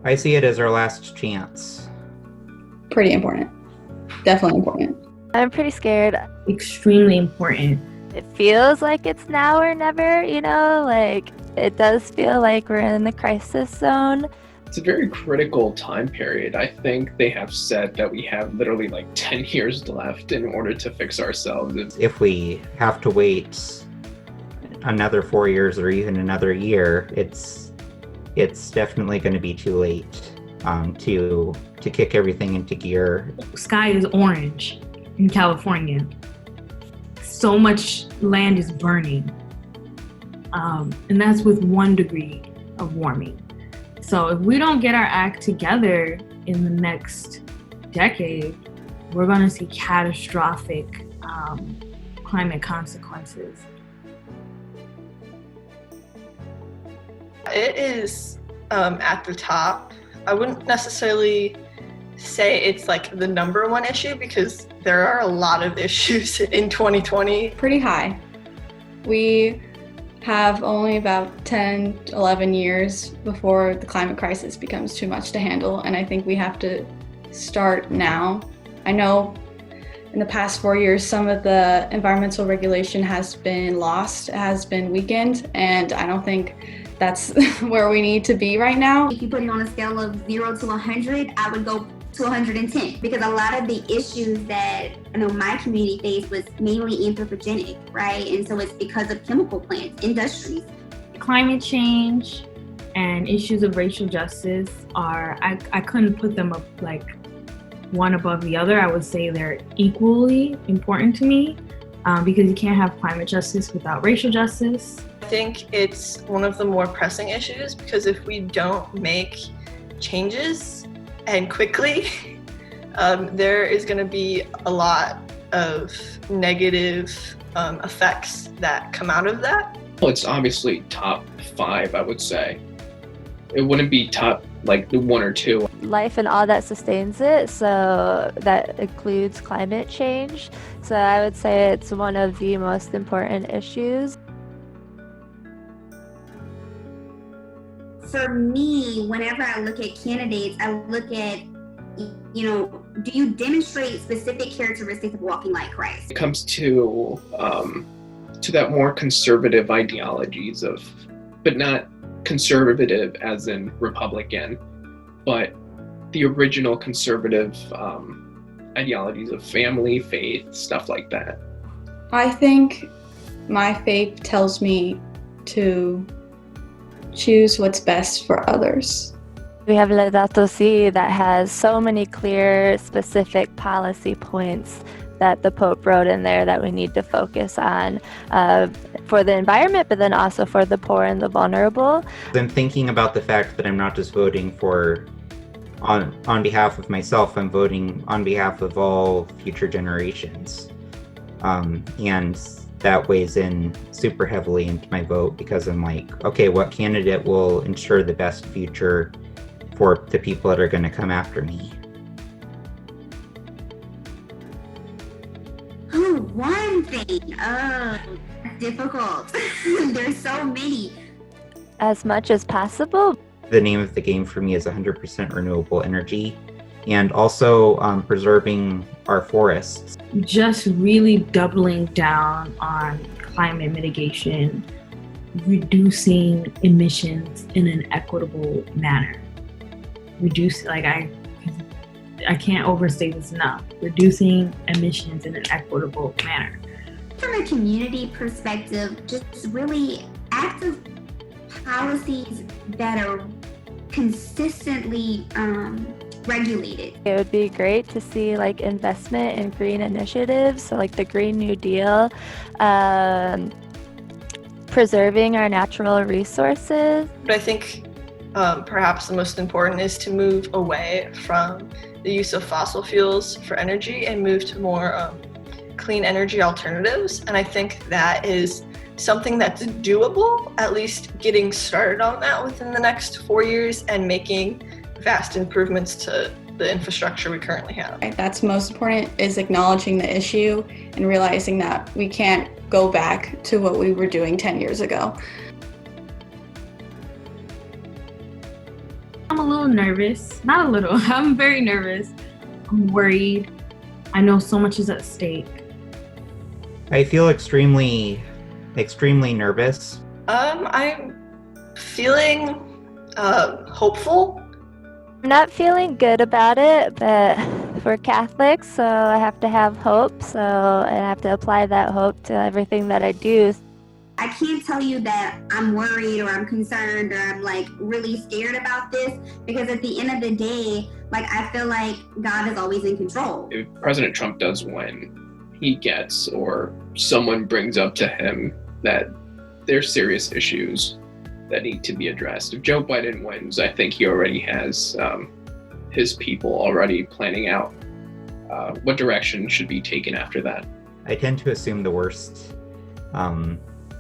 I see it as our last chance. Pretty important. Definitely important. I'm pretty scared. Extremely important. It feels like it's now or never, like it does feel like we're in the crisis zone. It's a very critical time period. I think they have said that we have literally like 10 years left in order to fix ourselves. If we have to wait another 4 years or even another year, it's definitely going to be too late to kick everything into gear. Sky is orange in California. So much land is burning. And that's with 1 degree of warming. So if we don't get our act together in the next decade, we're going to see catastrophic climate consequences. It is at the top. I wouldn't necessarily say it's like the number one issue because there are a lot of issues in 2020. Pretty high. We have only about 10, 11 years before the climate crisis becomes too much to handle, and I think we have to start now. I know in the past 4 years, some of the environmental regulation has been lost, has been weakened, and I don't think that's where we need to be right now. If you put it on a scale of 0 to 100, I would go to 110 because a lot of the issues that my community faced was mainly anthropogenic, right? And so it's because of chemical plants, industries. Climate change and issues of racial justice are, I couldn't put them up like one above the other. I would say they're equally important to me because you can't have climate justice without racial justice. I think it's one of the more pressing issues because if we don't make changes and quickly, there is going to be a lot of negative effects that come out of that. Well, it's obviously top 5, I would say. It wouldn't be top like the 1 or 2. Life and all that sustains it, so that includes climate change. So I would say it's one of the most important issues. For me, whenever I look at candidates, I look at, do you demonstrate specific characteristics of walking like Christ? It comes to that more conservative ideologies but not conservative as in Republican, but the original conservative ideologies of family, faith, stuff like that. I think my faith tells me to choose what's best for others. We have Laudato Si that has so many clear, specific policy points that the Pope wrote in there that we need to focus on for the environment, but then also for the poor and the vulnerable. I'm thinking about the fact that I'm not just voting on behalf of myself, I'm voting on behalf of all future generations. And that weighs in super heavily into my vote because I'm like, okay, what candidate will ensure the best future for the people that are going to come after me? Oh, one thing. Oh, that's difficult. There's so many. As much as possible. The name of the game for me is 100% renewable energy and also preserving our forests. Just really doubling down on climate mitigation, reducing emissions in an equitable manner. I can't overstate this enough. Reducing emissions in an equitable manner. From a community perspective, just really active policies that are consistently regulated. It would be great to see like investment in green initiatives, so like the Green New Deal, preserving our natural resources. But I think perhaps the most important is to move away from the use of fossil fuels for energy and move to more clean energy alternatives. And I think that is something that's doable, at least getting started on that within the next 4 years and making vast improvements to the infrastructure we currently have. That's most important, is acknowledging the issue and realizing that we can't go back to what we were doing 10 years ago. I'm a little nervous. Not a little, I'm very nervous. I'm worried. I know so much is at stake. I feel extremely nervous. I'm feeling hopeful. I'm not feeling good about it, but we're Catholics, so I have to have hope. So I have to apply that hope to everything that I do. I can't tell you that I'm worried or I'm concerned or I'm like really scared about this, because at the end of the day, like I feel like God is always in control. If President Trump does win, he gets, or someone brings up to him that there's serious issues that need to be addressed. If Joe Biden wins, I think he already has his people already planning out what direction should be taken after that. I tend to assume the worst,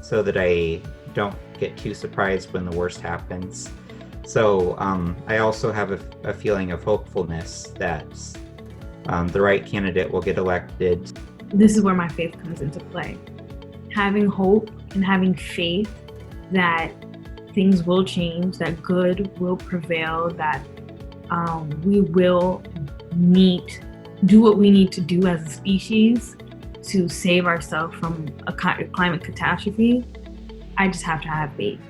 so that I don't get too surprised when the worst happens. So I also have a feeling of hopefulness that the right candidate will get elected. This is where my faith comes into play. Having hope and having faith that things will change, that good will prevail, that we will do what we need to do as a species to save ourselves from a climate catastrophe. I just have to have faith.